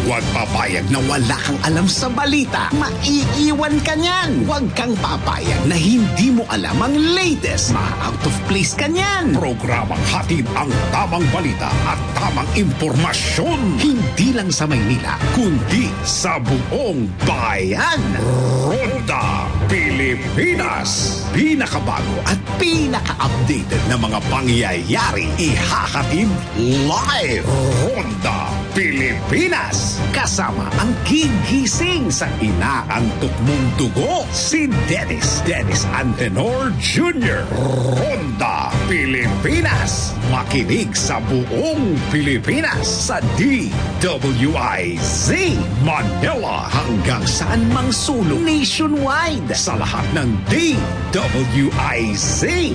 Huwag papayag na wala kang alam sa balita. Maiiwan ka niyan. Huwag kang papayag na hindi mo alam ang latest. Ma-out of place ka niyan. Programang hatid ang tamang balita at tamang impormasyon. Hindi lang sa Maynila, kundi sa buong bayan. Ronda Pilipinas. Pinakabago at pinaka-updated na mga pangyayari. Ihahatid live. Ronda Pilipinas. Kasama ang gigising sa inaantok mong dugo, si Dennis Antenor Jr. Ronda Pilipinas. Makinig sa buong Pilipinas sa DWIZ Manila hanggang saan mang sulong nationwide sa lahat ng DWIZ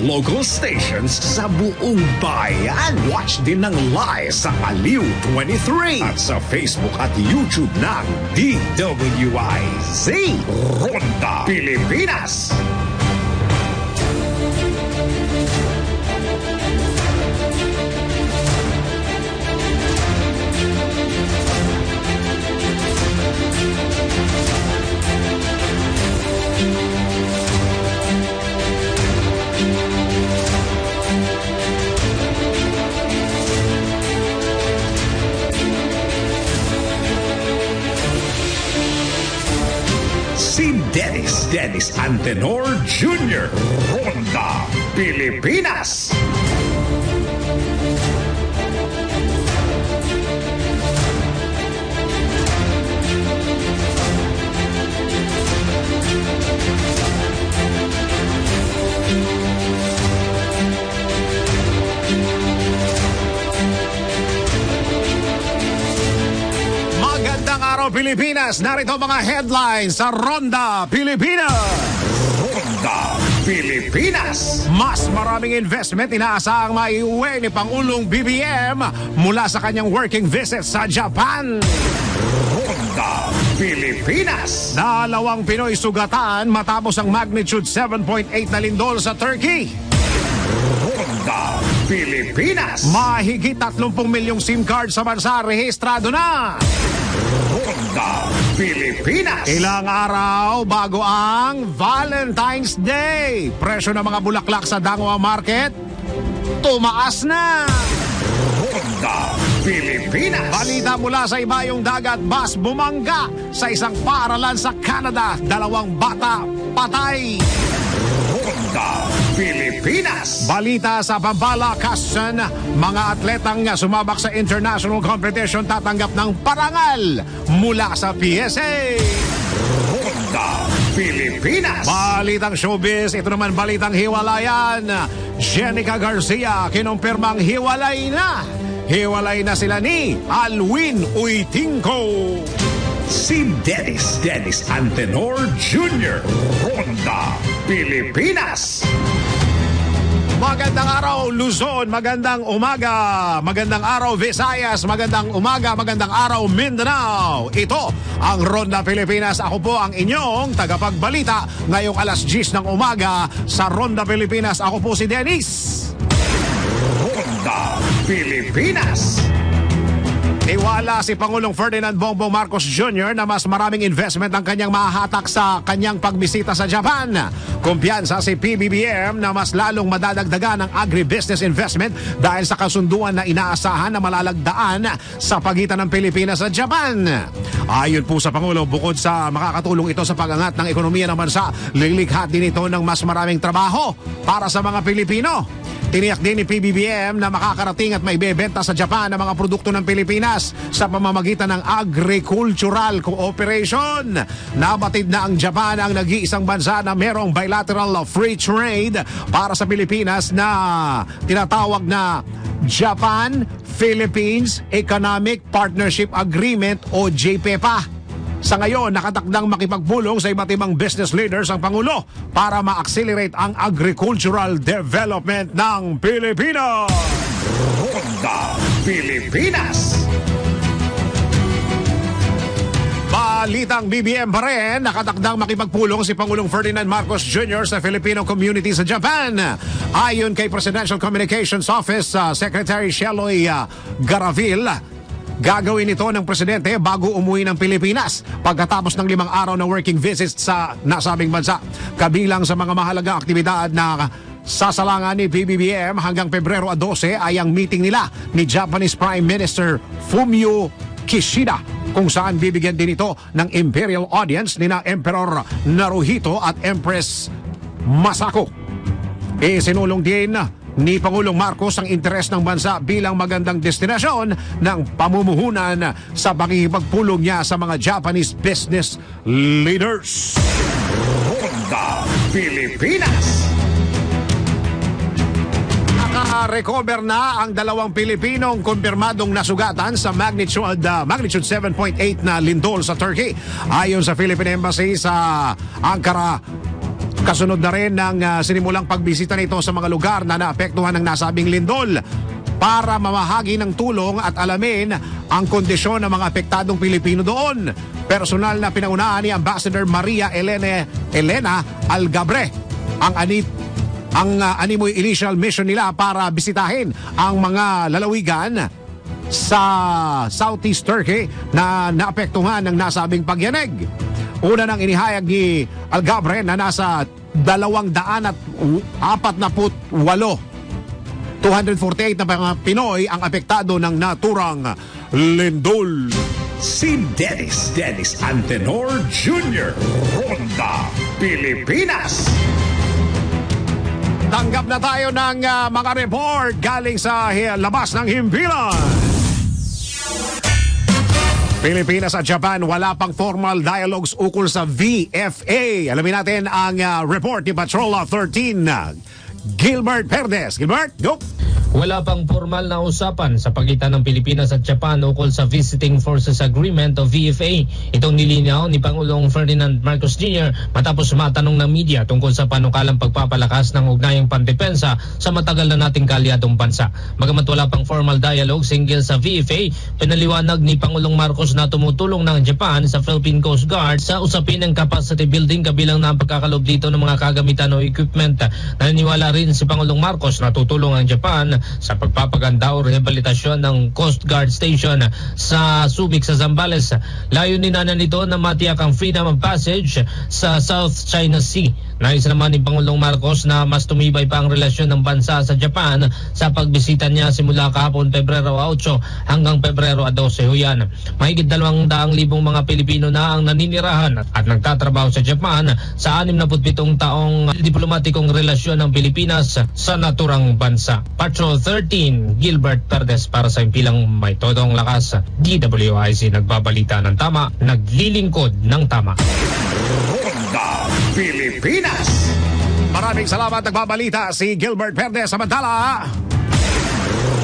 local stations sa buong bayan. Watch din ng live sa Aliw 23 at sa Facebook at YouTube ng DWIZ Ronda Pilipinas. Si Dennis Antenor Jr. Ronda Pilipinas. Magandang araw Pilipinas! Narito mga headlines sa Ronda Pilipinas. Ronda Pilipinas. Mas maraming investment inaasahang maiuwi ni Pangulong BBM mula sa kanyang working visit sa Japan. Ronda Pilipinas. Dalawang Pinoy sugatan matapos ang magnitude 7.8 na lindol sa Turkey. Ronda Pilipinas. Mahigit 30 milyong SIM card sa bansa rehistrado na. Ronda Pilipinas. Ilang araw bago ang Valentine's Day. Presyo ng mga bulaklak sa Dangwa Market tumaas na. Ronda Pilipinas. Balita mula sa ibayong dagat, bus bumangga sa isang paaralan sa Canada. 2 bata patay. Ronda Pilipinas. Balita sa Bambala, Quezon, mga atletang sumabak sa international competition tatanggap ng parangal mula sa PSA. Ronda Pilipinas. Balitang showbiz, ito naman balitang hiwalayan. Jenica Garcia kinumpirmang hiwalay na. Hiwalay na sila ni Alwin Uitingco. Si Dennis Antenor Jr. Ronda Pilipinas. Magandang araw Luzon, magandang umaga, magandang araw Visayas, magandang umaga, magandang araw Mindanao. Ito ang Ronda Pilipinas. Ako po ang inyong tagapagbalita ngayong alas 10 ng umaga sa Ronda Pilipinas. Ako po si Dennis. Ronda Pilipinas. Iwala si Pangulong Ferdinand Bongbong Marcos Jr. na mas maraming investment ang kanyang mahahatak sa kanyang pagbisita sa Japan. Kumpiyansa si PBBM na mas lalong madadagdagan ang agribusiness investment dahil sa kasunduan na inaasahan na malalagdaan sa pagitan ng Pilipinas at Japan. Ayon po sa Pangulo, bukod sa makakatulong ito sa pag-angat ng ekonomiya ng bansa, lilikha din ito ng mas maraming trabaho para sa mga Pilipino. Tiniyak din ni PBBM na makakarating at maibebenta sa Japan ang mga produkto ng Pilipinas sa pamamagitan ng agricultural cooperation. Nabatid na ang Japan ang nag-iisang bansa na merong bilateral free trade para sa Pilipinas na tinatawag na Japan-Philippines Economic Partnership Agreement o JPEPA. Sa ngayon, nakatakdang makipagpulong sa iba't ibang business leaders ang Pangulo para ma-accelerate ang agricultural development ng Pilipinas. Ronda Pilipinas. Balitang BBM pa rin, nakatakdang makipagpulong si Pangulong Ferdinand Marcos Jr. sa Filipino community sa Japan. Ayon kay Presidential Communications Office Secretary Sheloy Garavil, Gagawin ito ng presidente bago umuwi ng Pilipinas pagkatapos ng 5 araw na working visit sa nasabing bansa. Kabilang sa mga mahalagang aktibidad na sasalangan ni PBBM hanggang Pebrero 12 ay ang meeting nila ni Japanese Prime Minister Fumio Kishida, kung saan bibigyan din ito ng imperial audience nina Emperor Naruhito at Empress Masako. Isinulong din ni Pangulong Marcos ang interes ng bansa bilang magandang destinasyon ng pamumuhunan sa pakikipagpulong niya sa mga Japanese business leaders. Ronda Pilipinas. Naka-recover na ang 2 Pilipinong kumpirmadong nasugatan sa magnitude 7.8 na lindol sa Turkey. Ayon sa Philippine Embassy sa Ankara, kasunod na rin ng sinimulang pagbisita nito sa mga lugar na naapektuhan ng nasabing lindol para mamahagi ng tulong at alamin ang kondisyon ng mga apektadong Pilipino doon. Personal na pinaunahan ni Ambassador Maria Elena Algabre ang animoy initial mission nila para bisitahin ang mga lalawigan sa Southeast Turkey na naapektuhan ng nasabing pagyanig. Una nang inihayag ni Algabre na nasa 248 248 na mga Pinoy ang apektado ng naturang lindol. Si Dennis Antenor Jr. Ronda Pilipinas. Tanggap na tayo ng mga report galing sa labas ng himpilan. Pilipinas at Japan, wala pang formal dialogues ukol sa VFA. Alamin natin ang report ni Patrol 13, Gilbert Perdes. Gilbert, go! Wala pang formal na usapan sa pagitan ng Pilipinas at Japan ukol sa Visiting Forces Agreement o VFA. Itong nilinaw ni Pangulong Ferdinand Marcos Jr. matapos matanong ng media tungkol sa panukalang pagpapalakas ng ugnayang pandepensa sa matagal na nating kalyadong bansa. Bagamat wala pang formal dialogue singgil sa VFA, pinaliwanag ni Pangulong Marcos na tumutulong ng Japan sa Philippine Coast Guard sa usapin ng capacity building kabilang na ang pagkakalob dito ng mga kagamitan o equipment. Naniniwala rin si Pangulong Marcos na tutulong ang Japan sa pagpapaganda o rehabilitasyon ng Coast Guard Station sa Subic sa Zambales. Layunin na nito na matiyak ang freedom of passage sa South China Sea. Nais naman ni Pangulong Marcos na mas tumibay pa ang relasyon ng bansa sa Japan sa pagbisita niya simula kahapon Pebrero 8 hanggang Pebrero 12 huyan. Mahigit 200,000 mga Pilipino na ang naninirahan at nagtatrabaho sa Japan sa 67 taong diplomatikong relasyon ng Pilipinas sa naturang bansa. Patrol 13, Gilbert Perdes para sa impilang may todong lakas. DWIC nagbabalita ng tama, naglilingkod ng tama. Ronda Pilipinas. Maraming salamat, nagbabalita si Gilbert Perdes. Samantala,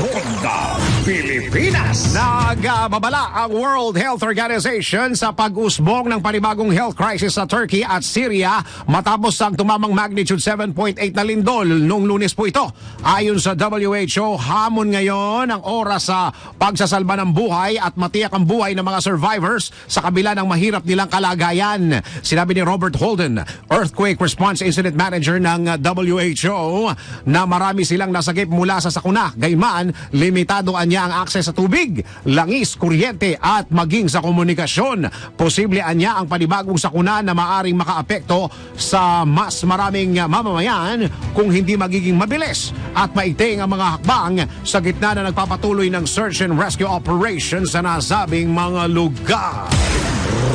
Ronda Pilipinas. Nagbabala ang World Health Organization sa pag-usbong ng panibagong health crisis sa Turkey at Syria matapos ang tumamang magnitude 7.8 na lindol noong Lunes po ito. Ayon sa WHO, hamon ngayon ang oras sa pagsasalba ng buhay at matiyak ang buhay ng mga survivors sa kabila ng mahirap nilang kalagayan. Sinabi ni Robert Holden, Earthquake Response Incident Manager ng WHO, na marami silang nasagip mula sa sakuna. Gayman, limitado niya ang akses sa tubig, langis, kuryente at maging sa komunikasyon. Posible niya ang panibagong sakuna na maaring makaapekto sa mas maraming mamamayan kung hindi magiging mabilis at maigting ang mga hakbang sa gitna na nagpapatuloy ng search and rescue operations sa nasabing mga lugar.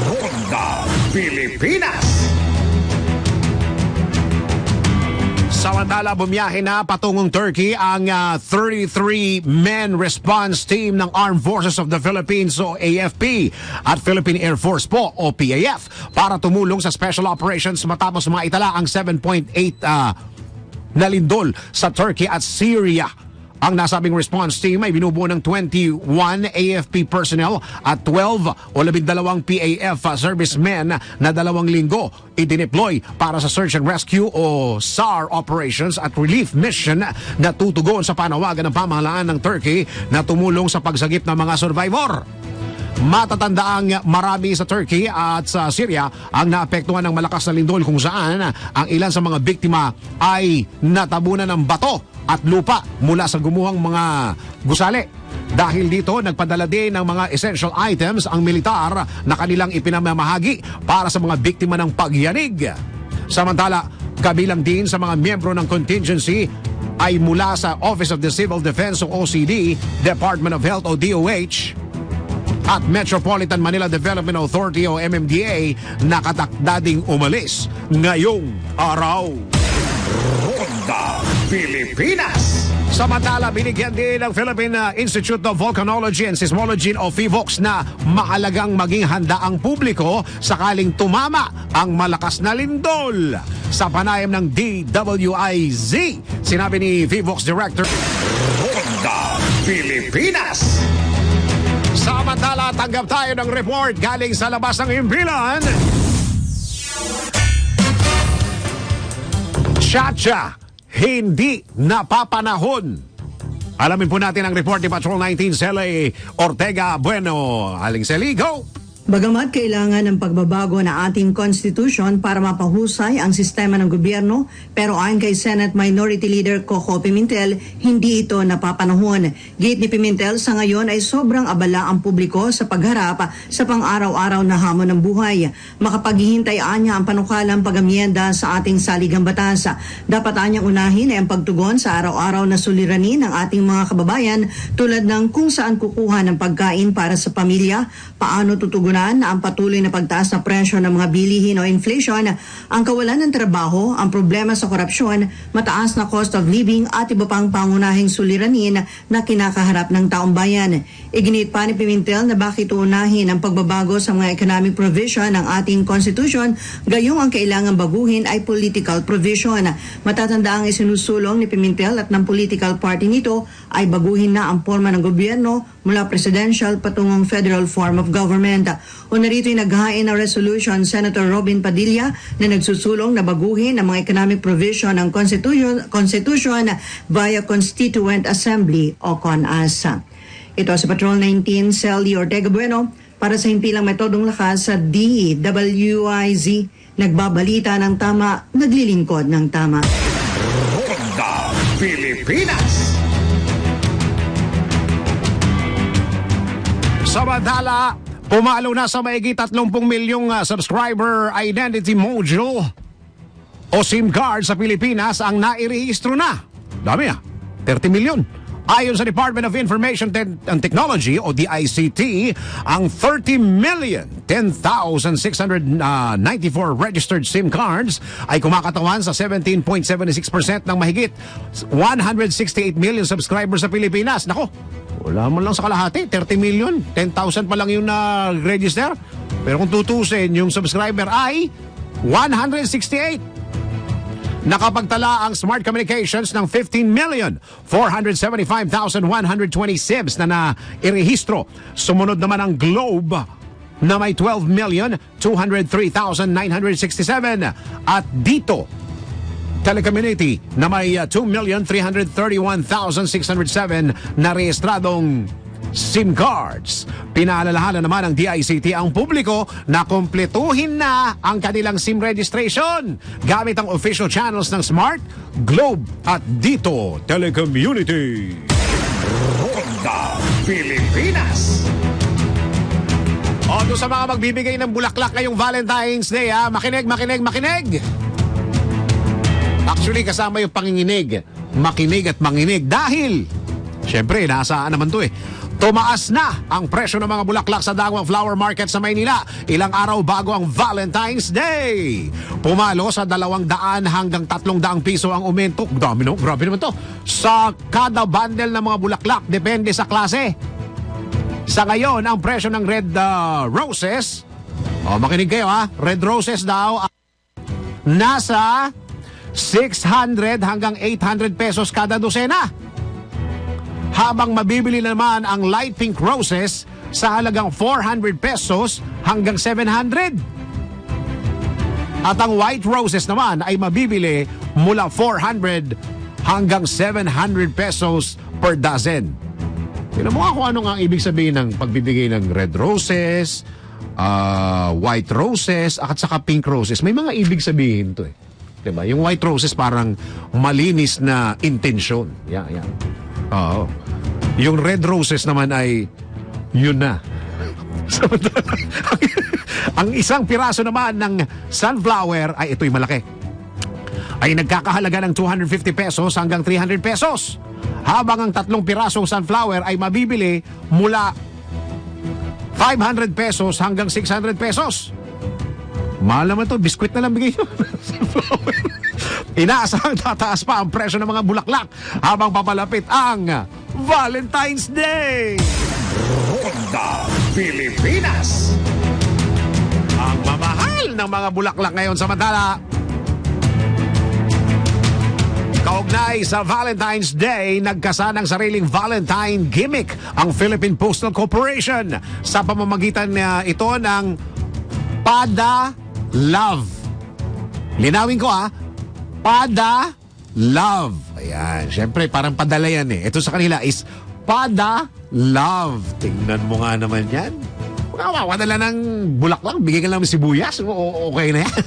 Ronda Pilipinas. Samantala, bumiyahe na patungong Turkey ang 33-man response team ng Armed Forces of the Philippines o AFP at Philippine Air Force po o PAF para tumulong sa special operations matapos maitala ang 7.8 na lindol sa Turkey at Syria. Ang nasabing response team ay binubuo ng 21 AFP personnel at 12 PAF servicemen na 2 linggo idineploy para sa search and rescue o SAR operations at relief mission na tutugon sa panawagan ng pamahalaan ng Turkey na tumulong sa pagsagip ng mga survivor. Matatandaang marami sa Turkey at sa Syria ang naapektuhan ng malakas na lindol kung saan ang ilan sa mga biktima ay natabunan ng bato at lupa mula sa gumuhang mga gusali. Dahil dito, nagpadala din ng mga essential items ang militar na kanilang ipinamamahagi para sa mga biktima ng pagyanig. Samantala, kabilang din sa mga miyembro ng contingency ay mula sa Office of the Civil Defense o OCD, Department of Health o DOH, at Metropolitan Manila Development Authority o MMDA na katakda ding umalis ngayong araw. Ronda Pilipinas! Samantala, binigyan din ng Philippine Institute of Volcanology and Seismology o PHIVOLCS na mahalagang maging handa ang publiko sakaling tumama ang malakas na lindol. Sa panayam ng DWIZ, sinabi ni PHIVOLCS Director Ronda Pilipinas. Samantala, tanggap tayo ng report galing sa labas ng himpilan. Chacha, hindi napapanahon. Alamin po natin ang report ni Patrol 19 Sally Ortega Bueno. Aling Sally, go! Bagamat kailangan ng pagbabago na ating konstitusyon para mapahusay ang sistema ng gobyerno, pero ayon kay Senate Minority Leader Coco Pimentel, hindi ito napapanahon. Gate ni Pimentel, sa ngayon ay sobrang abala ang publiko sa pagharap sa pang-araw-araw na hamon ng buhay. Makapaghihintay anya ang panukalang pag-amyenda sa ating saligang batas. Dapat anyang unahin ay ang pagtugon sa araw-araw na suliranin ng ating mga kababayan tulad ng kung saan kukuha ng pagkain para sa pamilya, paano tutugunan ang patuloy na pagtaas na presyo ng mga bilihin o inflation, ang kawalan ng trabaho, ang problema sa korupsyon, mataas na cost of living at iba pang pangunahing suliranin na kinakaharap ng taong bayan. Iginit pa ni Pimentel na bakit uunahin ang pagbabago sa mga economic provision ng ating constitution, gayong ang kailangan baguhin ay political provision. Matatanda ang isinusulong ni Pimentel at ng political party nito ay baguhin na ang forma ng gobyerno mula presidential patungong federal form of government. O narito yung naghain ng resolution Senator Robin Padilla na nagsusulong na baguhin ang mga economic provision ng constitution via Constituent Assembly o CONAS. Ito sa Patrol 19, Sally Ortega Bueno para sa himpilang metodong lakas sa DWIZ. Nagbabalita ng tama, naglilingkod ng tama. Ronda Pilipinas! Samantala, pumalo na sa maigi 30 milyong subscriber identity module o SIM card sa Pilipinas ang nairehistro na. Dami 30 milyon. Ayon sa Department of Information and Technology o DICT, ang 30,010,694 registered SIM cards ay kumakatawan sa 17.76% ng mahigit 168 million subscribers sa Pilipinas. Nako, wala mo lang sa kalahati, 30 million, 10,000 pa lang yung na-register. Pero kung tutusin, yung subscriber ay 168. Nakapagtala ang Smart Communications ng 15,475,120 SIMs na nairehistro. Sumunod naman ang Globe na may 12,203,967 at dito Telecommunity na may 2,331,607 na rehistradong SIM cards. Pinaalalahanan naman ng DICT ang publiko na kumpletuhin na ang kanilang SIM registration gamit ang official channels ng Smart, Globe at Dito Telecommunity. Ronda Pilipinas! O doon sa mga magbibigay ng bulaklak ngayong Valentine's Day, makinig, makinig, makinig! Actually, kasama yung panginginig. Makinig at manginig dahil, syempre, nasaan naman to tumaas na ang presyo ng mga bulaklak sa Dangwang Flower Market sa Maynila ilang araw bago ang Valentine's Day. Pumalo sa 200 hanggang 300 piso ang aumento. Dami no, grabe naman to. Sa kada bundle ng mga bulaklak, depende sa klase. Sa ngayon, ang presyo ng red roses, makinig kayo red roses daw, nasa 600 hanggang 800 pesos kada dosena. Habang mabibili naman ang light pink roses sa halagang 400 pesos hanggang 700. At ang white roses naman ay mabibili mula 400 hanggang 700 pesos per dozen. Tignan mo kung ano nga ibig sabihin ng pagbibigay ng red roses, white roses, at saka pink roses. May mga ibig sabihin to Diba? Yung white roses parang malinis na intensyon. Yan. Oo. Yung red roses naman ay yun na. Ang isang piraso naman ng sunflower ay ito'y malaki. Ay nagkakahalaga ng 250 pesos hanggang 300 pesos. Habang ang 3 pirasong sunflower ay mabibili mula 500 pesos hanggang 600 pesos. Mahal naman to, biskwit na lang bigay nyo. Inaasahang tataas pa ang presyo ng mga bulaklak habang papalapit ang Valentine's Day. Ronda Pilipinas. Ang mamahal ng mga bulaklak ngayon, samantala kaugnay sa Valentine's Day, nagkasa ng sariling Valentine gimmick ang Philippine Postal Corporation sa pamamagitan ito ng Pada Love. Linawin ko Pada Love. Ayan, syempre parang padala yan eh. Ito sa kanila is Pada Love. Tingnan mo nga naman yan. Mawadala ng bulaklak, bigyan ka lang ng sibuyas, okay na yan.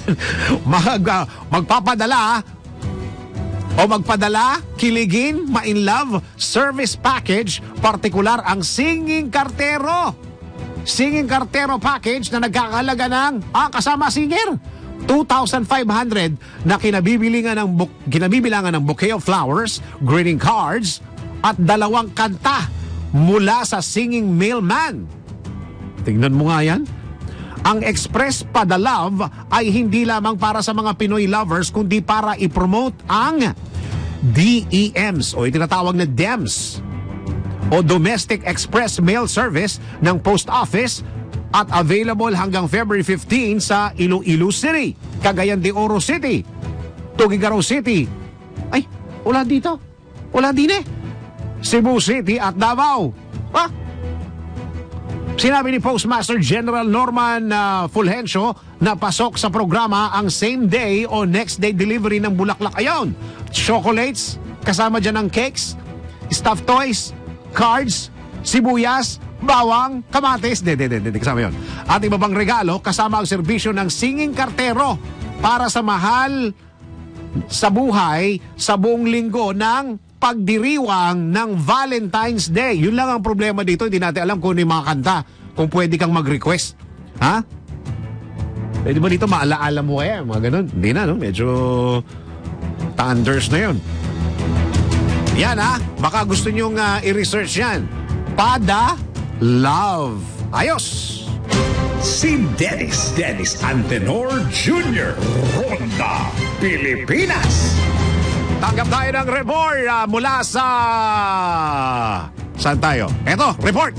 Magpapadala o magpadala, kiligin, ma-in love, service package, partikular ang Singing Kartero. Singing Kartero package na nagkakahalaga ng, kasama singer, 2,500 na kinabibilangan ng bouquet of flowers, greeting cards, at 2 kanta mula sa singing mailman. Tingnan mo nga yan. Ang Express Pada Love ay hindi lamang para sa mga Pinoy lovers kundi para i-promote ang DEMS o itinatawag na DEMS o Domestic Express Mail Service ng Post Office at available hanggang February 15 sa Iloilo City, Cagayan de Oro City, Tuguegarao City. Ay, wala dito. Wala din Cebu City at Davao. Sinabi ni Postmaster General Norman Fulgencio na pasok sa programa ang same day o next day delivery ng bulaklak. Ayon, chocolates, kasama dyan ng cakes, stuffed toys, cards, sibuyas, bawang, kamatis, kasama yun. At iba pang regalo, kasama ang serbisyo ng Singing Kartero para sa mahal sa buhay sa buong linggo ng pagdiriwang ng Valentine's Day. Yun lang ang problema dito. Hindi natin alam kung ano yung mga kanta. Kung pwede kang mag-request. Pwede ba dito maalaala mo kaya? Mga ganun. Hindi na, no? Medyo thunders na yun. Yan, baka gusto nyong i-research yan. Pada Love. Ayos! Si Dennis Antenor Jr. Ronda Pilipinas. Tanggap tayo ng report mula sa... Saan tayo? Eto, report!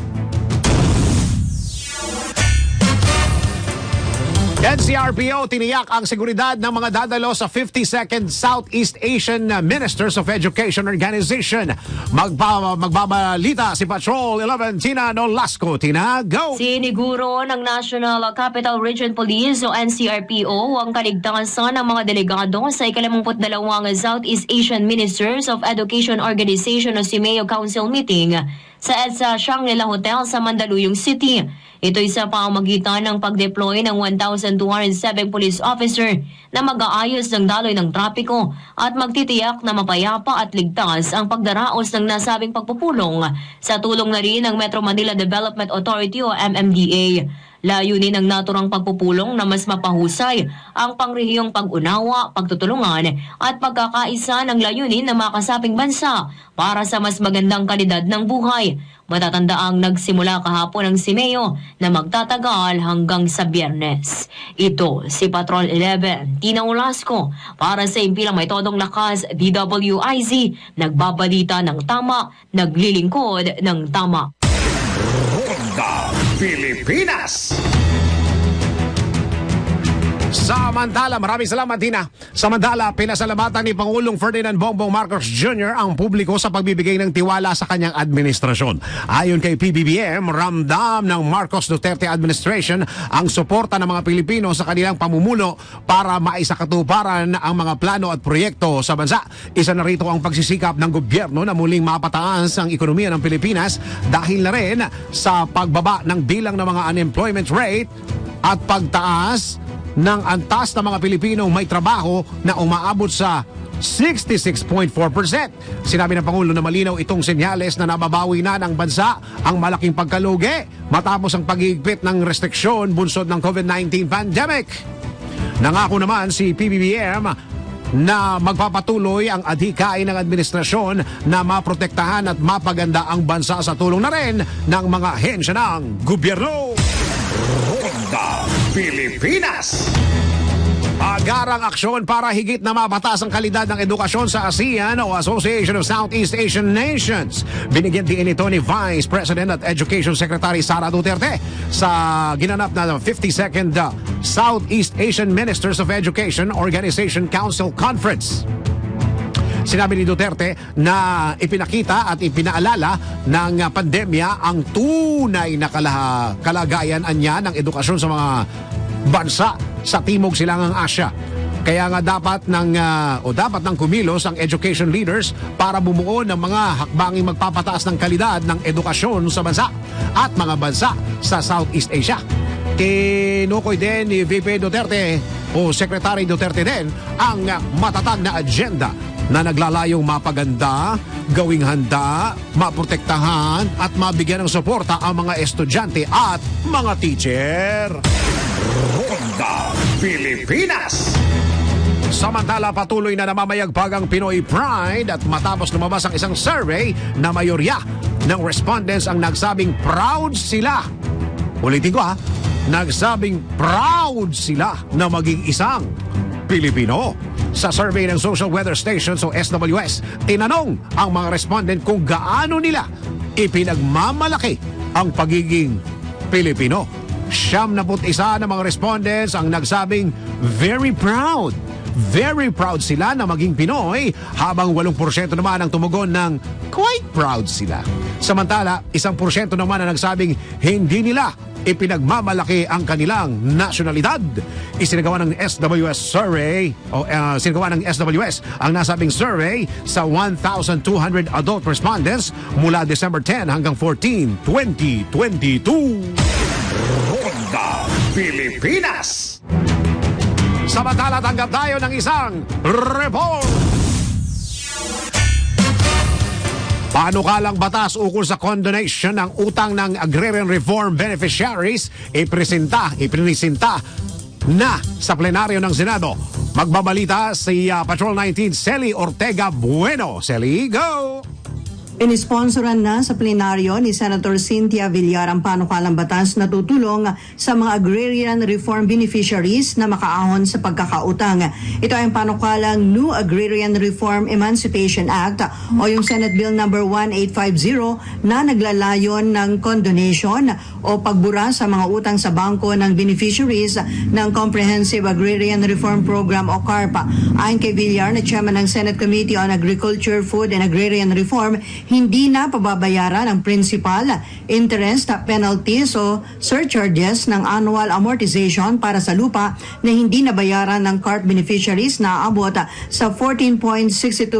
NCRPO tiniyak ang seguridad ng mga dadalo sa 52nd Southeast Asian Ministers of Education Organization. Magbabalita si Patrol 11 Tina Nolasco. Tina, go! Siniguro ng National Capital Region Police o NCRPO ang kaligtasan ng mga delegado sa ika-52 Southeast Asian Ministers of Education Organization o CIMEO Council meeting sa EDSA Shangri-La Hotel sa Mandaluyong City. Ito'y sa pamamagitan ng pag-deploy ng 1,207 police officer na mag-aayos ng daloy ng trapiko at magtitiyak na mapayapa at ligtas ang pagdaraos ng nasabing pagpupulong sa tulong na rin ng Metro Manila Development Authority o MMDA. Layunin ng naturang pagpupulong na mas mapahusay ang pangrehiyong pag-unawa, pagtutulungan at pagkakaisa ng layunin ng mga kasaping bansa para sa mas magandang kalidad ng buhay. Matatandaang nagsimula kahapon ang CIMEO na magtatagal hanggang sa Biyernes. Ito si Patrol 11, Tina Olasco, para sa impilang may todong lakas DWIZ, nagbabalita ng tama, naglilingkod ng tama. Ronda Pilipinas. Samantala, maraming salamat, Tina. Samantala, pinasalamatan ni Pangulong Ferdinand Bongbong Marcos Jr. ang publiko sa pagbibigay ng tiwala sa kanyang administrasyon. Ayon kay PBBM, ramdam ng Marcos Duterte administration ang suporta ng mga Pilipino sa kanilang pamumuno para maisakatuparan ang mga plano at proyekto sa bansa. Isa na rito ang pagsisikap ng gobyerno na muling mapataas ang ekonomiya ng Pilipinas dahil na rin sa pagbaba ng bilang ng mga unemployment rate at pagtaas ng antas ng mga Pilipinong may trabaho na umaabot sa 66.4%. Sinabi ng Pangulo na malinaw itong senyales na nababawi na ng bansa ang malaking pagkalugi matapos ang pag-iigpit ng restriksyon bunsod ng COVID-19 pandemic. Nangako naman si PBBM na magpapatuloy ang adhikain ng administrasyon na maprotektahan at mapaganda ang bansa sa tulong na rin ng mga ahensya ng gobyerno. Ronda Pilipinas. Agarang aksyon para higit na mapatas ang kalidad ng edukasyon sa ASEAN o Association of Southeast Asian Nations. Binigyan din ito ni Vice President at Education Secretary Sara Duterte sa ginanap na 52nd Southeast Asian Ministers of Education Organization Council Conference. Sinabi ni Duterte na ipinakita at ipinaalala ng pandemya ang tunay na kalagayan niya ng edukasyon sa mga bansa sa Timog Silangang Asya. Kaya nga dapat ng kumilos ang education leaders para bumuo ng mga hakbanging magpapataas ng kalidad ng edukasyon sa bansa at mga bansa sa Southeast Asia. Tinukoy din ni VP Duterte o Secretary Duterte din ang matatag na agenda na naglalayong mapaganda, gawing handa, maprotektahan at mabigyan ng suporta ang mga estudyante at mga teacher. Ronda Pilipinas. Samantala, patuloy na namamayagpag ang Pinoy Pride at matapos lumabas ang isang survey na mayorya ng respondents ang nagsabing proud sila. Ulitin ko nagsabing proud sila na maging isang Pilipino. Sa survey ng Social Weather Stations o SWS, tinanong ang mga respondent kung gaano nila ipinagmamalaki ang pagiging Pilipino. 71 ng mga respondents ang nagsabing very proud. Very proud sila na maging Pinoy, habang 8% naman ang tumugon ng quite proud sila. Samantala, 1% naman ang nagsabing hindi nila ipinagmamalaki ang kanilang nasyonalidad. Isinagawa ng SWS survey sinagawa ng SWS ang nasabing survey sa 1,200 adult respondents mula December 10 hanggang 14, 2022. Ronda Pilipinas. Samantala, tanggap tayo ng isang report. Panukalang batas ukol sa condonation ng utang ng Agrarian Reform Beneficiaries ipresenta na sa plenaryo ng Senado. Magbabalita si Patrol 19 Celi Ortega Bueno. Celi, go! Inisponsoran na sa plenaryo ni Senator Cynthia Villar ang panukalang batas na tutulong sa mga agrarian reform beneficiaries na makaahon sa pagkakautang. Ito ay ang panukalang New Agrarian Reform Emancipation Act o yung Senate Bill number 1850 na naglalayon ng condonation o pagbura sa mga utang sa bangko ng beneficiaries ng Comprehensive Agrarian Reform Program o CARPA. Ayon kay Villar na chairman ng Senate Committee on Agriculture, Food and Agrarian Reform, hindi na pababayaran ang principal, interest, penalties o surcharges ng annual amortization para sa lupa na hindi nabayaran ng CARP beneficiaries na abot sa 14.62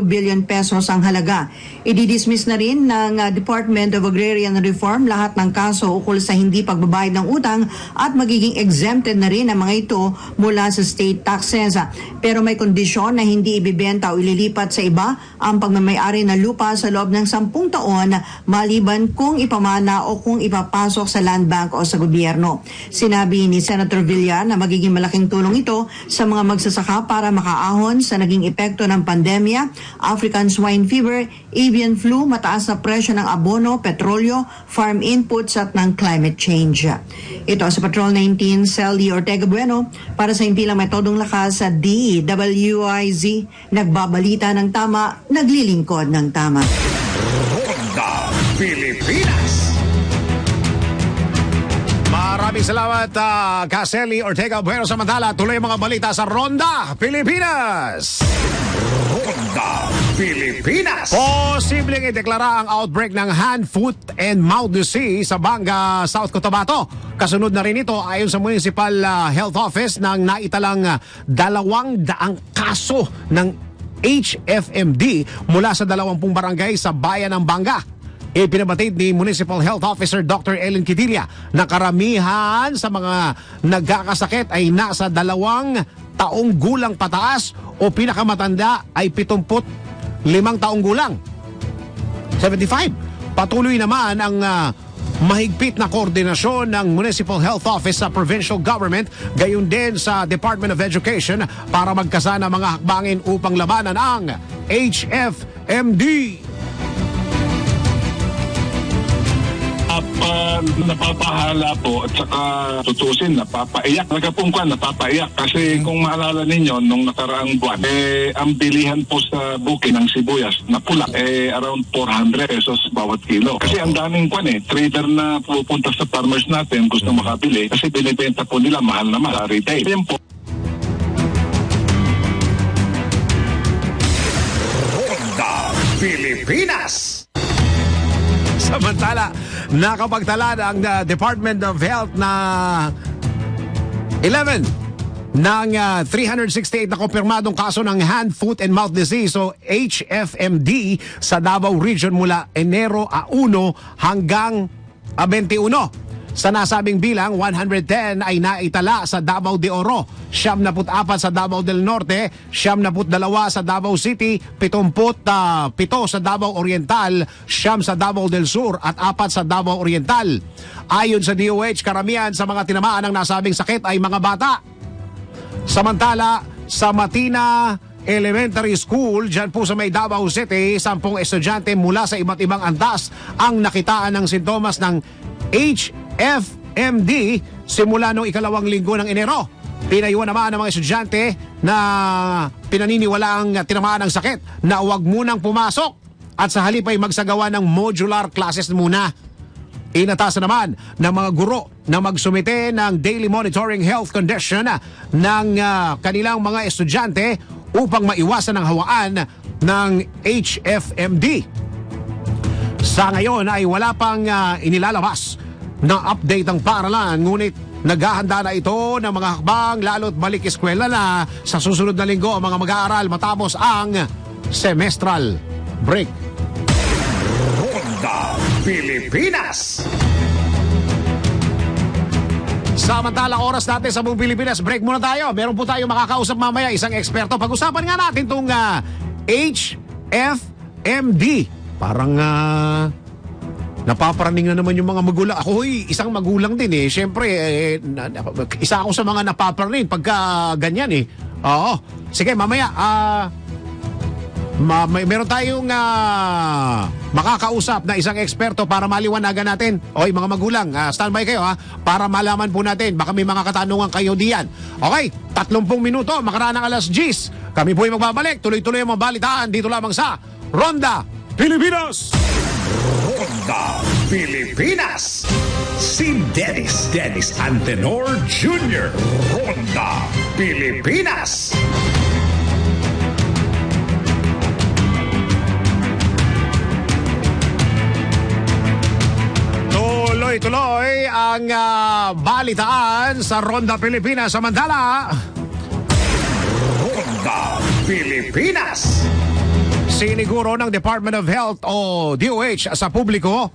billion pesos ang halaga. Ididismiss na rin ng Department of Agrarian Reform lahat ng kaso ukol sa hindi pagbabayad ng utang at magiging exempted na rin ang mga ito mula sa state taxes. Pero may kondisyon na hindi ibibenta o ililipat sa iba ang pagmamayari ng lupa sa loob ng 10 taon maliban kung ipamana o kung ipapasok sa land bank o sa gobyerno. Sinabi ni Senator Villar na magiging malaking tulong ito sa mga magsasaka para makaahon sa naging epekto ng pandemya, African swine fever, avian flu, mataas na presyo ng abono, petrolyo, farm inputs at ng climate change. Ito sa Patrol 19, Celi Ortega Bueno para sa Impilang Metodong Lakas sa DWIZ. Nagbabalita ng tama, naglilingkod ng tama. Ronda Pilipinas. Maraming salamat, Celi Ortega Bueno. Samantala, tuloy ang mga balita sa Ronda Pilipinas. Ronda Pilipinas. Posibleng ideklara ang outbreak ng hand, foot, and mouth disease sa Banga, South Cotabato. Kasunod na rin ito ayon sa Municipal Health Office ng naitalang 200 kaso ng HFMD mula sa 20 barangay sa bayan ng Banga. Ipinabatid ni Municipal Health Officer Dr. Ellen Quitilla na karamihan sa mga nagkakasakit ay nasa 2 taong gulang pataas o pinakamatanda ay 75 taong gulang. 75. Patuloy naman ang mahigpit na koordinasyon ng Municipal Health Office sa provincial government, gayon din sa Department of Education para magkasana mga hakbangin upang labanan ang HFMD. Napapahala po at saka tutusin, napapaiyak. Napapaiyak kasi kung maalala ninyo, nung nakaraang buwan, ang bilihan po sa bukid ng sibuyas na pula, around 400 pesos bawat kilo. Kasi ang daming trader na pupunta sa farmers natin, gusto makabili kasi binibenta po nila mahal na mahal retail. Yan po. Ronda Pilipinas. Samantala, nakapagtala ng Department of Health na 11 ng 368 na kumpirmadong kaso ng hand, foot, and mouth disease o HFMD sa Davao Region mula Enero 1 hanggang 21. Sa nasabing bilang, 110 ay naitala sa Davao de Oro, 74 sa Davao del Norte, 72 sa Davao City, 77 sa Davao Oriental, 9 sa Davao del Sur at 4 sa Davao Oriental. Ayon sa DOH, karamihan sa mga tinamaan ng nasabing sakit ay mga bata. Samantala, sa Matina Elementary School, dyan po sa may Davao City, 10 estudyante mula sa iba't ibang antas ang nakitaan ng sintomas ng HFMD simula noong ikalawang linggo ng Enero. Pinayuhan naman ng mga estudyante na pinaniniwalaang tinamaan ng sakit na huwag munang pumasok at sa halip ay magsagawa ng modular classes muna. Inatasan naman ng mga guro na magsumite ng daily monitoring health condition ng kanilang mga estudyante upang maiwasan ang hawaan ng HFMD. Sa ngayon ay wala pang inilalabas na update ang paaralan, ngunit naghahanda na ito ng mga hakbang lalo't balik eskwela na sa susunod na linggo ang mga mag-aaral matapos ang semestral break. Ronda Pilipinas. Samantalang oras natin sa buong Pilipinas, break muna tayo. Meron po tayo makakausap mamaya, isang eksperto. Pag-usapan nga natin itong HFMD. Parang napaparaning na naman yung mga magulang. Ako isang magulang din eh. Siyempre, isa ako sa mga napaparaning pagka ganyan eh. Oo. Sige, mamaya, meron tayong makakausap na isang eksperto para maliwanagan natin. Oy, mga magulang, standby kayo para malaman po natin. Baka may mga katanungan kayo diyan. Okay, 30 minuto, makaraan ng alas 10. Kami po ay magbabalik. Tuloy-tuloy ang mga balitaan dito lamang sa Ronda Pilipinas. Ronda Pilipinas. Si Dennis Antenor Jr. Ronda Pilipinas. Tuloy-tuloy ang balitaan sa Ronda Pilipinas. Samantala, Ronda Pilipinas. Siniguro ng Department of Health o DOH sa publiko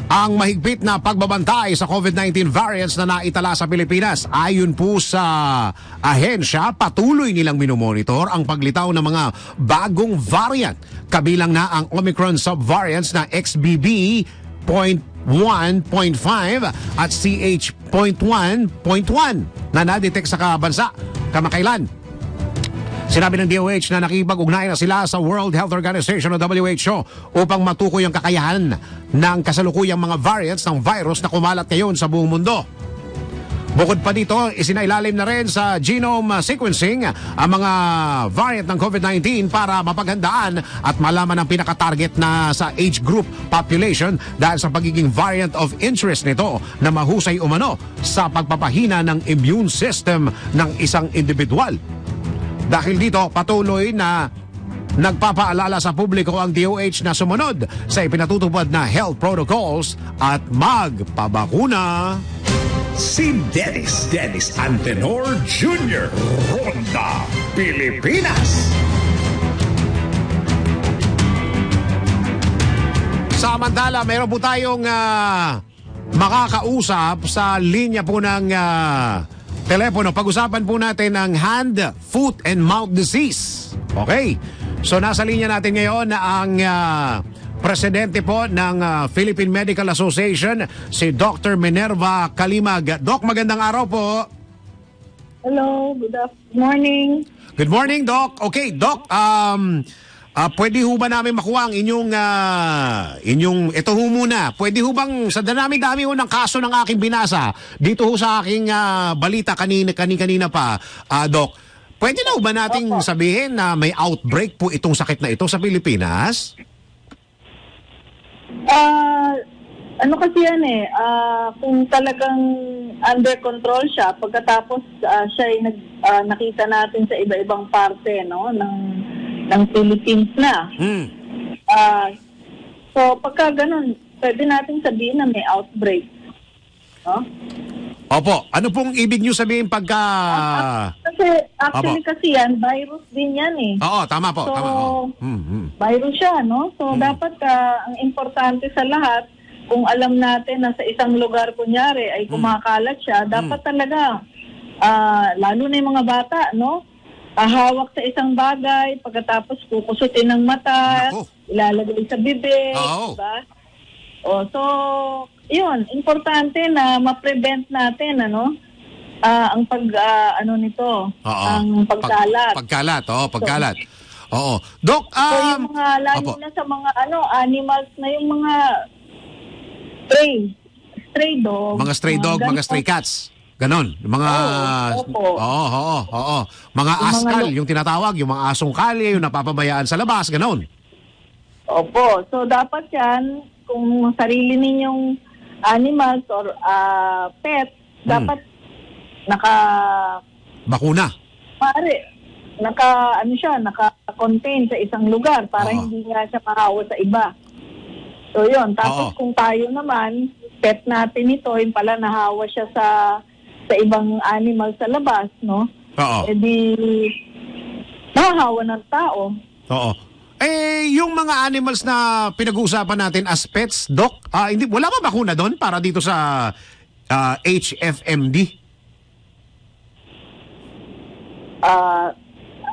ang mahigpit na pagbabantay sa COVID-19 variants na naitala sa Pilipinas. Ayon po sa ahensya, patuloy nilang minomonitor ang paglitaw ng mga bagong variant. Kabilang na ang Omicron subvariants na XBB.1.5 at CH.1.1 na nadetect sa bansa kamakailan. Sinabi ng DOH na nakipag-ugnayan na sila sa World Health Organization o WHO upang matukoy ang kakayahan ng kasalukuyang mga variants ng virus na kumalat ngayon sa buong mundo. Bukod pa dito, isinailalim na rin sa genome sequencing ang mga variant ng COVID-19 para mapaghandaan at malaman ang pinaka-target na sa age group population dahil sa pagiging variant of interest nito na mahusay umano sa pagpapahina ng immune system ng isang individual. Dahil dito, patuloy na nagpapaalala sa publiko ang DOH na sumunod sa ipinatutupad na health protocols at magpabakuna. Si Dennis Antenor Jr. Ronda Pilipinas. Samantala, meron po tayong makakausap sa linya po ng telepono. Pag-usapan po natin ang hand, foot, and mouth disease. Okay. So nasa linya natin ngayon ang presidente po ng Philippine Medical Association, si Dr. Minerva Kalimag. Doc, magandang araw po. Hello, good morning. Good morning, Doc. Okay, Doc, pwede ho ba namin makuha ang inyong, ito ho muna, pwede ho bang, sa dami-dami ho ng kaso ng aking binasa, dito ho sa aking balita kanina pa, Doc, pwede na ho ba nating sabihin na may outbreak po itong sakit na ito sa Pilipinas? Ano kasi yan kung talagang under control siya, pagkatapos siya ay nakita natin sa iba-ibang parte ng Philippines na. So pagka ganun, pwede natin sabihin na may outbreak. No? Opo, ano pong ibig niyo sabihin pagka... Kasi yan, virus din yan Oo, tama po. So, tama. virus siya, no? So dapat ang importante sa lahat, kung alam natin na sa isang lugar kunyari ay kumakalat siya, dapat talaga, lalo na yung mga bata, no? Hawak sa isang bagay, pagkatapos kukusutin ng mata, ilalagay sa bibig, diba? So, yun, importante na ma-prevent natin, ang ang pagkalat. Pagkalat. Oo. Doc, so yung mga, lalo na sa mga, animals na yung mga stray dog. Mga stray dog, mga stray cats. Ganon. Mga... Oo. Mga askal, yung tinatawag, yung mga asong kalye, yung napapabayaan sa labas, ganon. Opo. So, dapat yan, kung sarili ninyong animals or pets, dapat bakuna. Naka-contain sa isang lugar para hindi nga siya mahawa sa iba. So, yun. Tapos kung tayo naman, pet natin ito, yung pala nahawa siya sa ibang animal sa labas, no? Oo. E di, nahahawa ng tao. Oo. Yung mga animals na pinag-uusapan natin as pets, Doc, wala ba bakuna doon para dito sa HFMD?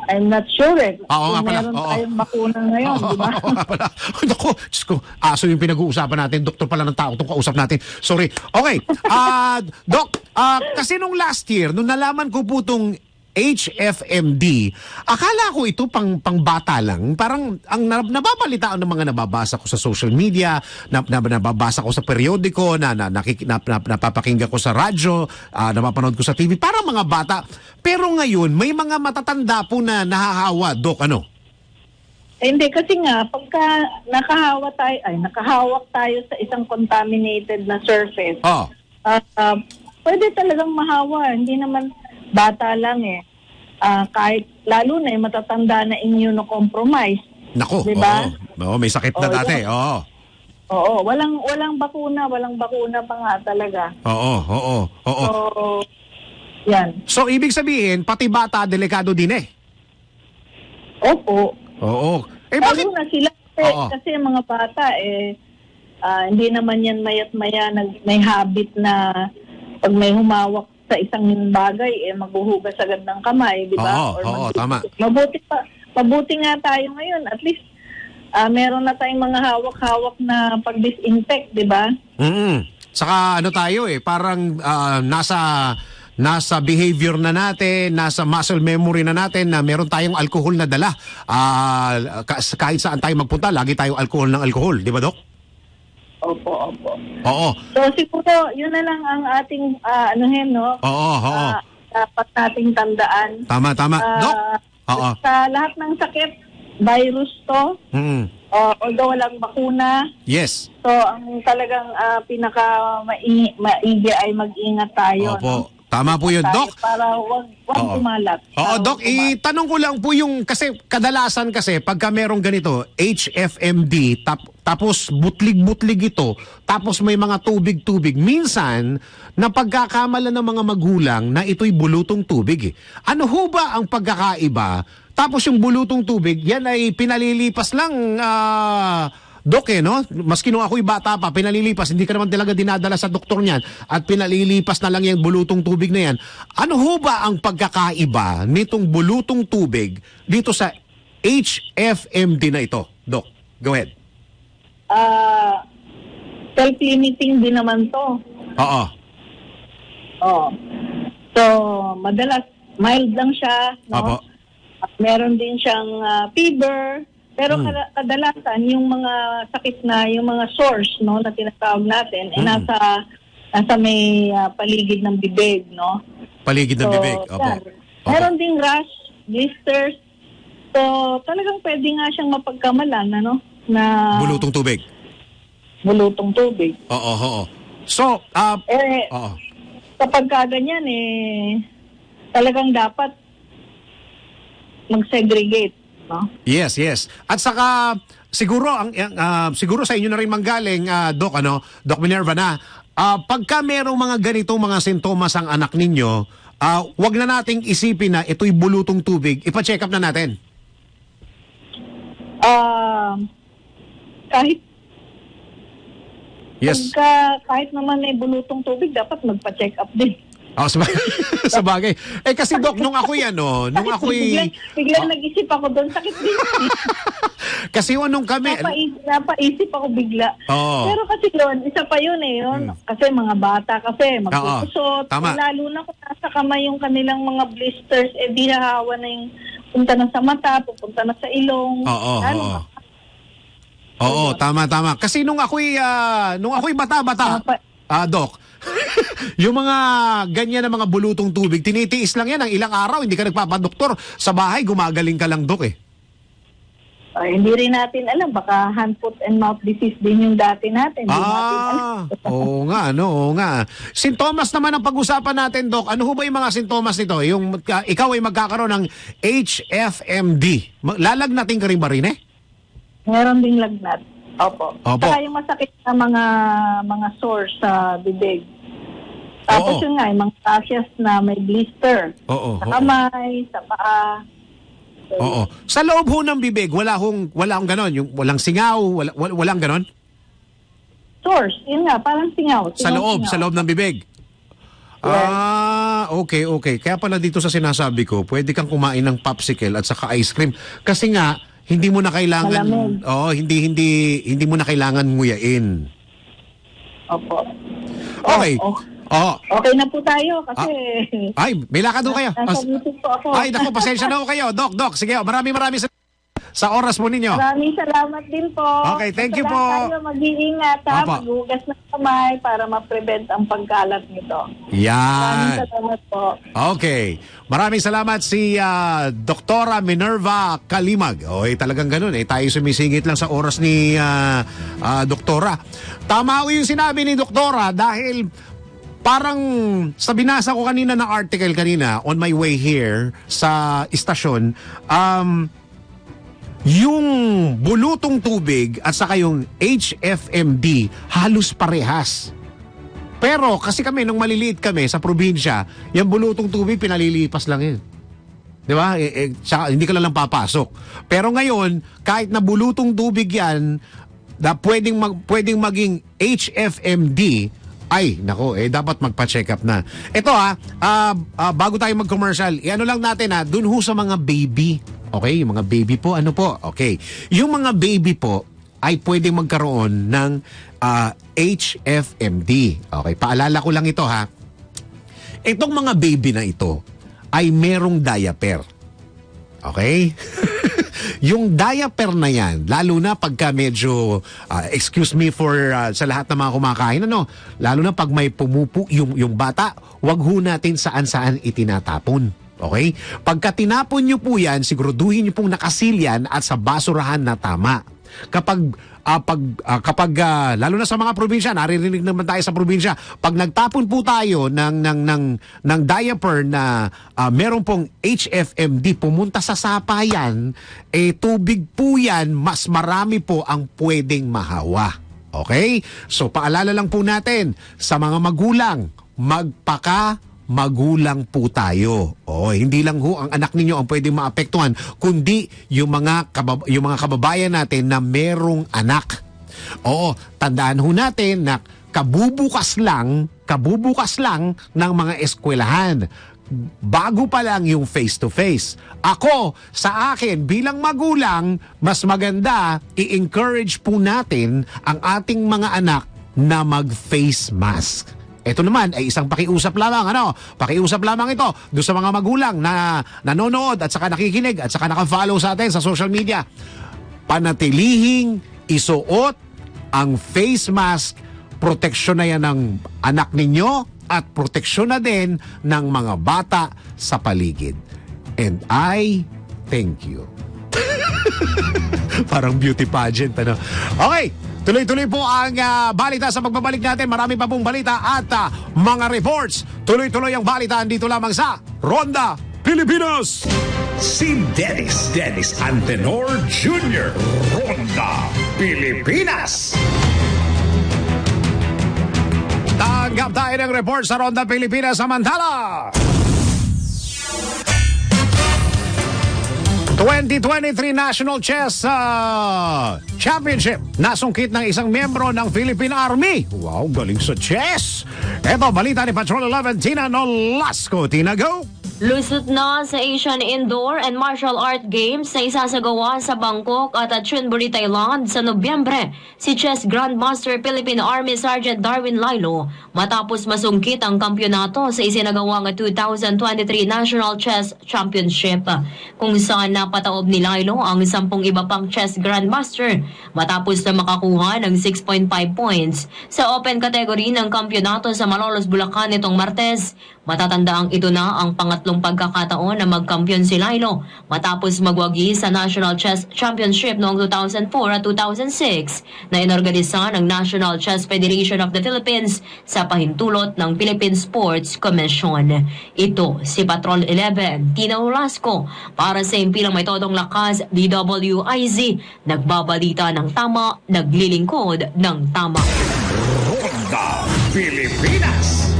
I'm not sure Oo nga pala. Meron tayong bakuna ngayon, di ba? Naku, Diyos ko, aso yung pinag-uusapan natin. Doktor pala ng tao itong kausap natin. Sorry. Okay. Doc, kasi nung last year, nung nalaman ko po itong HFMD, akala ko ito pang bata lang. Parang ang nababalitaan ng mga nababasa ko sa social media, nababasa ko sa periodiko, napapakinggan ko sa radyo, napapanood ko sa TV, parang mga bata. Pero ngayon, may mga matatanda po na nahahawa. Doc, ano? Hindi, kasi nga, pagka nakahawak tayo sa isang contaminated na surface, pwede talagang mahawa. Hindi naman bata lang kahit lalo na matatanda na immunocompromised. Nako, diba? Oo, may sakit na dati. Oo, walang bakuna pa nga talaga. Oo. So, yan. So, ibig sabihin, pati bata, delikado din Opo. Oo. Bakit? Lalo na sila kasi mga bata hindi naman yan mayat maya may habit na pag may humawak sa isang bagay, maghuhugas agad ng kamay, di ba? Oo, tama. Mabuti nga tayo ngayon. At least, meron na tayong mga hawak-hawak na pag-disinfect, di ba? Saka tayo parang nasa behavior na natin, nasa muscle memory na natin na meron tayong alcohol na dala. Kahit saan tayo magpunta, lagi tayong alcohol ng alcohol, di ba, Doc? Opo. Oo. So siguro, yun na lang ang ating dapat nating tandaan. Tama. Doc? Sa lahat ng sakit, virus to. Although walang bakuna. Yes. So ang talagang maigi ay mag-ingat tayo. Opo. Tama po yun, Doc. Para wag kumalat. Doc, itanong ko lang po yung, kasi kadalasan pagka merong ganito, HFMD, tapos butlig-butlig ito, tapos may mga tubig-tubig. Minsan, napagkakamalan ng mga magulang na ito'y bulutong tubig. Ano ho ba ang pagkakaiba? Tapos yung bulutong tubig, yan ay pinalilipas lang Dok no? Maski nung ako'y bata pa, pinalilipas, hindi ka naman talaga dinadala sa doktor niyan at pinalilipas na lang yung bulutong tubig na yan. Ano ho ba ang pagkakaiba nitong bulutong tubig dito sa HFMD na ito? Dok, go ahead. Self-limiting din naman to. Oo. Oh. So, madalas mild lang siya, no? Opo. Meron din siyang fever, pero kadalasan yung mga sakit na, yung mga source, no, na tinatawag natin, nasa may paligid ng bibig, no? Paligid ng bibig. Opo. Yan. Meron ding rash, blisters. So, talagang pwede nga siyang mapagkamalan, ano? Na Bulutong tubig. bulutong tubig. Oo. So, oo. Kapag ganyan, talagang dapat mag-segregate, no? Yes. At saka siguro siguro sa inyo na rin manggaling Doc Doc Minerva na pagka merong mga ganitong mga sintomas ang anak ninyo, wag na nating isipin na ito'y bulutong tubig, ipa-check up na natin. Kahit naman may bulutong tubig, dapat magpa-check up din. Sabagay. Kasi Doc, nung ako'y Biglang nag-isip ako doon, sakit din. Kasi nung kami... Napaisip ako bigla. Oo. Pero kasi yun, isa pa yun yun. Kasi mga bata kasi, magpupusot. Tama. Lalo na kung nasa kamay yung kanilang mga blisters, di hahawa na yung punta na sa mata, pupunta na sa ilong. Oo, tama. Kasi nung ako'y bata-bata, Doc, yung mga ganyan na mga bulutong tubig, tinitiis lang yan ng ilang araw, hindi ka nagpapadoktor. Sa bahay, gumagaling ka lang, Doc, hindi rin natin alam, baka hand, foot, and mouth disease din yung dati natin. Oo nga. Sintomas naman ang pag-usapan natin, Doc. Ano ho ba yung mga sintomas nito? Yung ikaw ay magkakaroon ng HFMD. Lalagnatin ka rin ba rin Meron ding lagnat. Opo. Saka yung masakit na mga sores sa bibig. Tapos yun nga, yung mga rashes na may blister. Sa kamay, sa paa. Oo. Sa loob ho ng bibig, wala hong ganon? Yung walang singaw, walang ganon? Sores, yun nga, parang singaw. Sa loob ng bibig? Yes. Okay. Kaya pala dito sa sinasabi ko, pwede kang kumain ng popsicle at saka ice cream. Kasi nga, hindi mo na kailangan hindi mo na kailangan nguyain. Opo. Okay. Okay na po tayo kasi may lakad ho kayo. Nasa meeting po ako. Naku, pasensya na ho kayo. Doc, sige, maraming sa oras po ninyo. Maraming salamat din po. Okay, thank you po. Tayo mag-iingat, maghugas ng kamay para ma-prevent ang pagkalat nito. Yan. Maraming salamat po. Okay. Maraming salamat si Doktora Minerva Kalimag. Talagang ganun tayo sumisingit lang sa oras ni Doktora. Tama ho yung sinabi ni Doktora dahil parang sa binasa ko kanina na article kanina on my way here sa istasyon, yung bulutong tubig at saka yung HFMD halos parehas. Pero kasi kami, nung maliliit kami sa probinsya, yung bulutong tubig pinalilipas lang yun. Di ba? Hindi ka lang papasok. Pero ngayon, kahit na bulutong tubig yan, na pwedeng maging HFMD, ay, nako, dapat magpa-check up na. Ito bago tayo mag-commercial, ano lang natin dun ho sa mga baby. Okay, yung mga baby po, ano po? Okay. Yung mga baby po ay pwedeng magkaroon ng HFMD. Okay, paalala ko lang ito Itong mga baby na ito ay merong diaper. Okay? Yung diaper na yan, lalo na pagka medyo, excuse me for sa lahat ng mga kumakain, lalo na pag may pumupo yung bata, wag ho natin saan-saan itinatapon. Okay? Pagka tinapon nyo po yan, siguraduhin nyo pong nakasilyan at sa basurahan na tama. Kapag lalo na sa mga probinsya, naririnig naman tayo sa probinsya, pag nagtapon po tayo ng diaper na meron pong HFMD, pumunta sa sapayan, tubig po yan, mas marami po ang pwedeng mahawa. Okay? So paalala lang po natin sa mga magulang, magulang po tayo. Hindi lang ho ang anak ninyo ang pwedeng maapektuhan, kundi yung mga kababayan natin na merong anak. Oo, tandaan ho natin na kabubukas lang ng mga eskwelahan. Bago pa lang yung face-to-face. Ako, sa akin, bilang magulang, mas maganda, i-encourage po natin ang ating mga anak na mag-face mask. Ito naman ay isang pakiusap lamang, Pakiusap lamang ito doon sa mga magulang na nanonood at saka nakikinig at saka naka-follow sa atin sa social media. Panatilihing isuot ang face mask. Proteksyon na yan ng anak ninyo at proteksyon na din ng mga bata sa paligid. And I thank you. Parang beauty pageant, Okay, tuloy-tuloy po ang balita sa pagbabalik natin. Marami pa pong balita at mga reports. Tuloy-tuloy ang balitaan dito lamang sa Ronda Pilipinas. Si Dennis Antenor Jr. Ronda Pilipinas. Tanggap tayo ng report sa Ronda Pilipinas. Samantala, 2023 National Chess Championship nasungkit ng isang miyembro ng Philippine Army. Wow, galing sa chess. Ito, balita ni Patrol 11, Tina Nolasco. Tina, go! Lusot na sa Asian Indoor and Martial Art Games na isasagawa sa Bangkok at Chonburi, Thailand sa Nobyembre si Chess Grandmaster Philippine Army Sergeant Darwin Lailo matapos masungkit ang kampyonato sa isinagawang 2023 National Chess Championship kung saan napataob ni Lailo ang 10 iba pang Chess Grandmaster matapos na makakuha ng 6.5 points sa open category ng kampyonato sa Malolos, Bulacan nitong Martes. Matatandaang ito na ang pangatlong pagkakataon na magkampiyon si Lailo matapos magwagi sa National Chess Championship noong 2004 at 2006 na inorganisa ng National Chess Federation of the Philippines sa pahintulot ng Philippine Sports Commission. Ito si Patrol 11, Tina Nolasco para sa impilang may todong lakas, DWIZ, nagbabalita ng tama, naglilingkod ng tama. Ronda Pilipinas.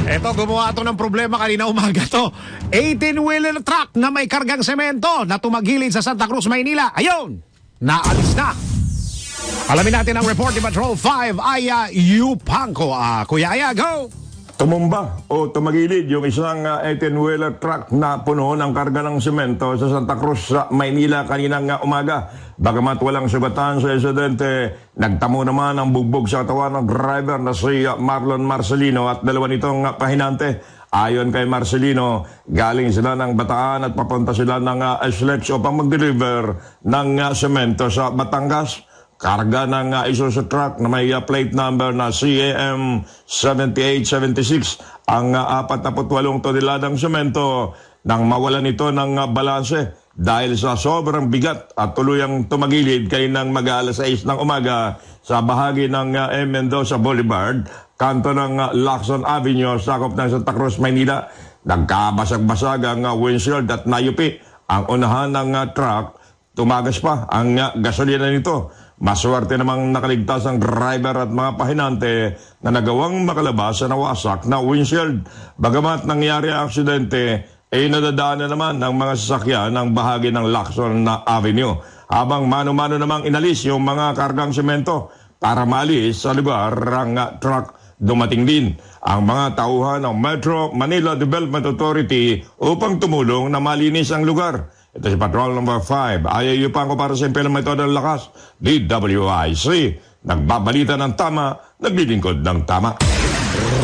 Ito, gumawa ito ng problema kanina umaga to. 18-wheeler truck na may kargang semento na tumagilid sa Santa Cruz, Maynila. Ayun, naalis na. Alamin natin ang report ni Patrol 5, Aya Yupanco. Kuya Aya, go! Tumumba o tumagilid yung isang 18-wheeler truck na puno ng karga ng semento sa Santa Cruz, sa Maynila kaninang umaga. Bagamat walang sugatan sa insidente, nagtamo naman ang bugbog sa katawan ng driver na si Marlon Marcelino at dalawa nitong pahinante. Ayon kay Marcelino, galing sila ng Bataan at papunta sila ng SLEX upang mag-deliver ng semento sa Batangas. Karga ng Isuzu truck na may plate number na CAM 7876 ang 48 toneladang semento nang mawalan ito ng balanse dahil sa sobrang bigat at tuluyang tumagilid kaninang mag-alas 6 ng umaga sa bahagi ng M. Mendoza Boulevard, kanto ng Lacson Avenue, sakop ng Santa Cruz, Maynila. Nagkabasag-basag ang windshield at nayupi ang unahan ng truck. Tumagas pa ang gasolina nito. Maswerte namang nakaligtas ang driver at mga pahinante na nagawang makalabas sa nawasak na windshield. Bagamat nangyari ang aksidente, nadadaanan naman ng mga sasakyan ng bahagi ng Lacson na Avenue. Habang mano-mano namang inalis yung mga kargang semento para maalis sa lugar ang truck. Dumating din ang mga tauhan ng Metro Manila Development Authority upang tumulong na malinis ang lugar. Ito si Patrol number 5. Ayaw pa ako para sa impilang may todo ng lakas. DWIC. Nagbabalita ng tama, naglilingkod ng tama.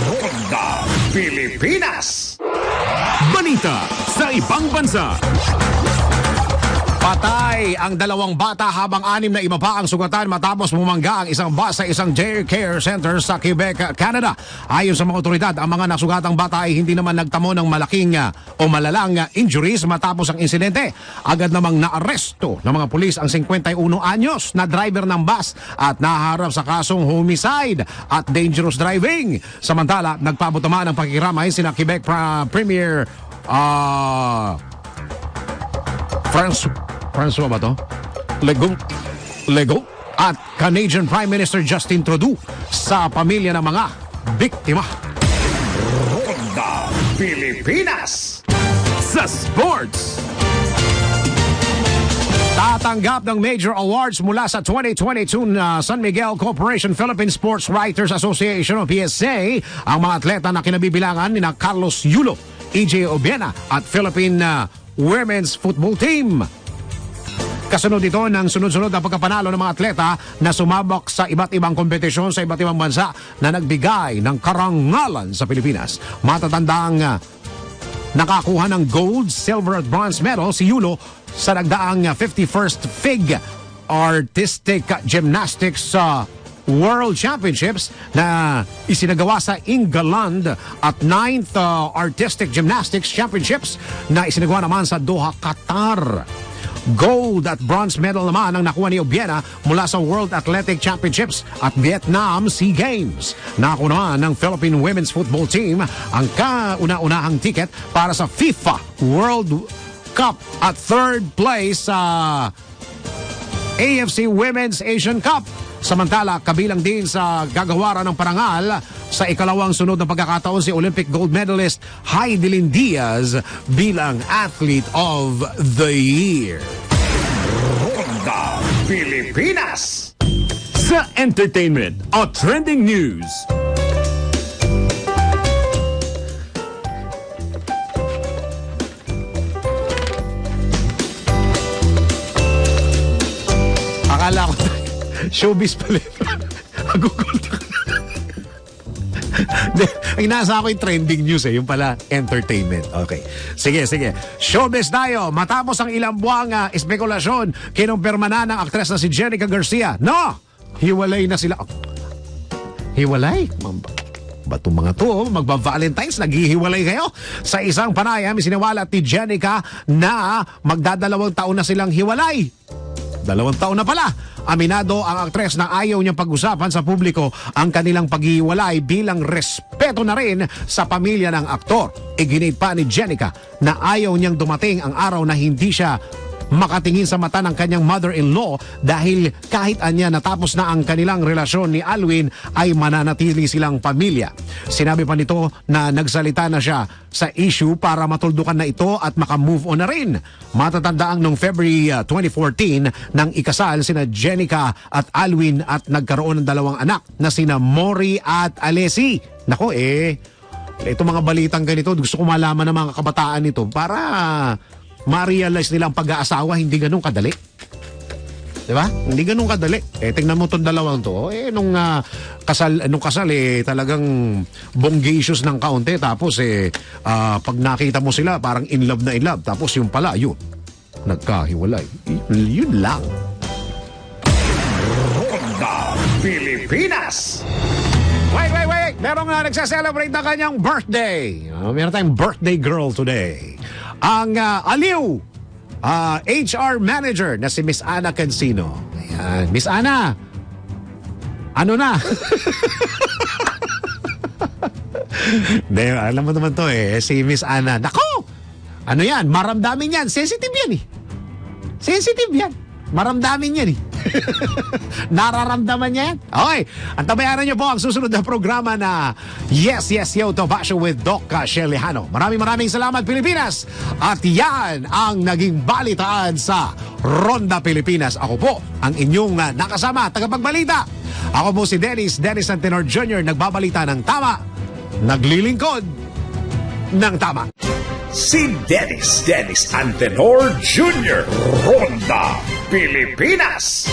Ronda Pilipinas. Balita sa ibang bansa. Patay ang 2 bata habang 6 na iba pa ang sugatan matapos bumangga ang isang bus sa isang daycare center sa Quebec, Canada. Ayon sa mga otoridad, ang mga nasugatang bata ay hindi naman nagtamo ng malaking o malalang injuries matapos ang insidente. Agad namang naaresto ng mga pulis ang 51 anyos na driver ng bus at naharap sa kasong homicide at dangerous driving. Samantala, nagpaabot naman ang pakikiramay sina Quebec Premier François ba to? Legault at Canadian Prime Minister Justin Trudeau sa pamilya ng mga biktima. Ronda Pilipinas. Sa sports, Tatanggap ng major awards mula sa 2022 na San Miguel Corporation Philippine Sports Writers Association o PSA ang mga atleta na kinabibilangan ni Carlos Yulo, EJ Obiena at Philippine Women's Football Team. Kasunod ito ng sunod-sunod na pagkapanalo ng mga atleta na sumabak sa iba't ibang kompetisyon sa iba't ibang bansa na nagbigay ng karangalan sa Pilipinas. Matatandang nakakuha ng gold, silver at bronze medal si Yulo sa nagdaang 51st FIG Artistic Gymnastics World Championships na isinagawa sa England at 9th Artistic Gymnastics Championships na isinagawa naman sa Doha, Qatar. Gold at bronze medal naman ang nakuha ni Obiena mula sa World Athletic Championships at Vietnam Sea Games. Nakuha ng Philippine Women's Football Team ang kauna-unahang ticket para sa FIFA World Cup at third place sa AFC Women's Asian Cup. Samantala, kabilang din sa gagawaran ng parangal sa ikalawang sunod na pagkakataon si Olympic gold medalist Heidelin Diaz bilang Athlete of the Year. Ronda Pilipinas. Sa entertainment o trending news. Akala ko showbiz pala. Google. Ang nasa ako yung trending news yung pala entertainment. Okay. Sige. Showbiz tayo. Matapos ang ilang buwang espekulasyon, kinumpirma na ng aktres na si Jenica Garcia. No! Hiwalay na sila. Hiwalay? Ba't itong mga to? Magba-Valentine's, naghihiwalay kayo? Sa isang panayam, isiniwalat ni Jenica na magdadalawang taon na silang hiwalay. 2 taon na pala. Aminado ang aktres na ayaw niyang pag-usapan sa publiko ang kanilang paghihiwalay bilang respeto na rin sa pamilya ng aktor. Iginit pa ni Jenica na ayaw niyang dumating ang araw na hindi siya makatingin sa mata ng kanyang mother-in-law dahil kahit anya natapos na ang kanilang relasyon ni Alwin ay mananatili silang pamilya. Sinabi pa nito na nagsalita na siya sa issue para matuldukan na ito at makamove on na rin. Matatandaang noong February 2014 nang ikasal sina Jenica at Alwin at nagkaroon ng 2 anak na sina Mori at Alessi. Nako ito mga balitang ganito gusto ko malaman ng mga kabataan nito para ma-realize nila ang pag-aasawa hindi ganun kadali. Diba? Hindi ganun kadali. Tingnan mo itong dalawang to. Nung kasal talagang bonggacious ng kaunti. Tapos pag nakita mo sila, parang in love na in love. Tapos yung pala, yun. Nagkahiwalay. Yun lang. Ronda Pilipinas. Wait. Merong nagsa-celebrate na kanyang birthday. Meron tayong birthday girl today. Ang aliw HR manager na si Miss Ana Cancino. Ayan. Miss Ana, ano na? Alam mo naman to si Miss Ana. Nako! Ano yan? Maramdamin yan. Sensitive yan Sensitive yan. Maramdamin yan Nararamdaman niya yan. Okay. Antabayanan niyo po ang susunod na programa na Yes Yo Talk Show with Doc Shelihano. Maraming salamat Pilipinas. At yan ang naging balitaan sa Ronda Pilipinas. Ako po ang inyong nakasama tagapagbalita. Ako po si Dennis Antenor Jr. Nagbabalita ng tama, naglilingkod ng tama. Si Dennis Antenor Jr. Ronda Pilipinas.